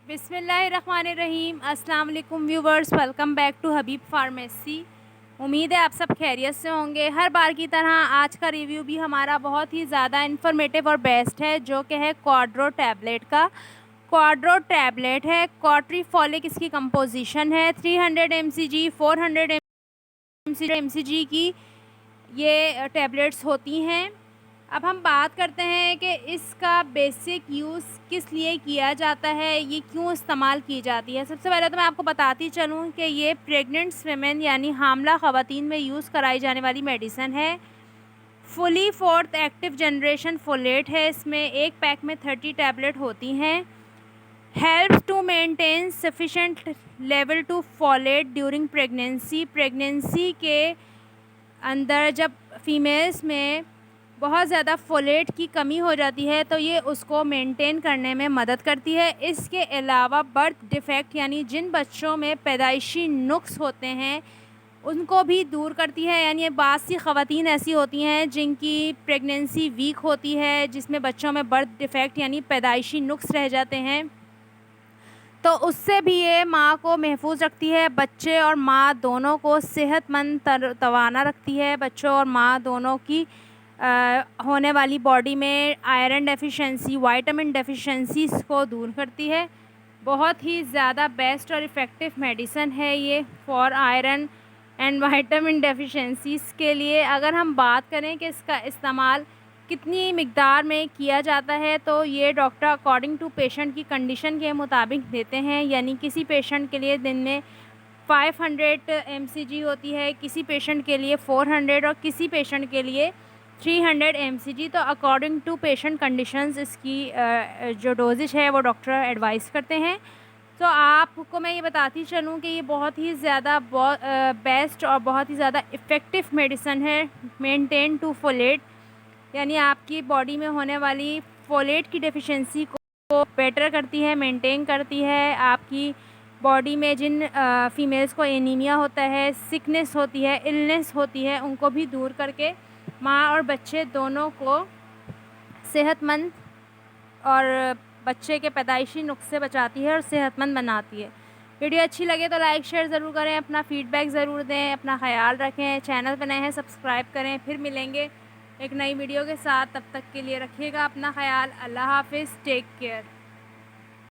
बिस्मिल्लाहिर्रहमानिर्रहीम। अस्सलाम वालेकुम viewers, welcome back to Habib pharmacy. उम्मीद है आप सब खैरियत से होंगे। हर बार की तरह आज का रिव्यू भी हमारा बहुत ही ज़्यादा इन्फॉर्मेटिव और बेस्ट है, जो कि है क्वाड्रो टैबलेट का। क्वाड्रो टैबलेट है, क्वाट्रीफॉलिक इसकी कंपोजिशन है। 300 mcg 400 mcg की ये टैबलेट्स होती हैं। अब हम बात करते हैं कि इसका बेसिक यूज़ किस लिए किया जाता है, ये क्यों इस्तेमाल की जाती है। सबसे पहले तो मैं आपको बताती चलूँ कि ये प्रेग्नेंट वुमेन यानी हामला ख़वातीन में यूज़ कराई जाने वाली मेडिसन है। Fully fourth active generation folate है। इसमें एक पैक में 30 टैबलेट होती हैं। Helps to maintain sufficient level to folate during pregnancy. Pregnancy के अंदर जब फीमेल्स में बहुत ज़्यादा फोलेट की कमी हो जाती है तो ये उसको मेंटेन करने में मदद करती है। इसके अलावा बर्थ डिफेक्ट यानी जिन बच्चों में पैदाइशी नुक्स होते हैं उनको भी दूर करती है। यानी बाज़ सी ख़वातीन ऐसी होती हैं जिनकी प्रेगनेंसी वीक होती है, जिसमें बच्चों में बर्थ डिफेक्ट यानी पैदाइशी नुक्स रह जाते हैं, तो उससे भी ये माँ को महफूज रखती है। बच्चे और माँ दोनों को सेहतमंद तवाना रखती है। बच्चों और माँ दोनों की होने वाली बॉडी में आयरन डेफिशिएंसी, विटामिन डेफिशिएंसीज़ को दूर करती है। बहुत ही ज़्यादा बेस्ट और इफ़ेक्टिव मेडिसन है ये for iron and vitamin deficiencies के लिए। अगर हम बात करें कि इसका इस्तेमाल कितनी मिक़दार में किया जाता है, तो ये डॉक्टर अकॉर्डिंग टू पेशेंट की कंडीशन के मुताबिक देते हैं। यानी किसी पेशेंट के लिए दिन में 500 mcg होती है, किसी पेशेंट के लिए 400 और किसी पेशेंट के लिए 300 mcg। तो अकॉर्डिंग टू पेशेंट कंडीशंस इसकी जो डोजेज है वो डॉक्टर एडवाइस करते हैं। तो आपको मैं ये बताती चलूँ कि ये बहुत ही ज़्यादा बेस्ट और बहुत ही ज़्यादा इफ़ेक्टिव मेडिसन है मेंटेन टू फोलेट। यानी आपकी बॉडी में होने वाली फोलेट की डेफिशिएंसी को बेटर करती है, मेंटेन करती है। आपकी बॉडी में जिन फीमेल्स को एनीमिया होता है, सिकनेस होती है, इलनेस होती है, उनको भी दूर करके माँ और बच्चे दोनों को सेहतमंद और बच्चे के पैदाइशी नुक्स से बचाती है और सेहतमंद बनाती है। वीडियो अच्छी लगे तो लाइक शेयर ज़रूर करें, अपना फ़ीडबैक ज़रूर दें, अपना ख्याल रखें। चैनल पर नए हैं सब्सक्राइब करें। फिर मिलेंगे एक नई वीडियो के साथ, तब तक के लिए रखिएगा अपना ख्याल। अल्लाह हाफ़िज़, टेक केयर।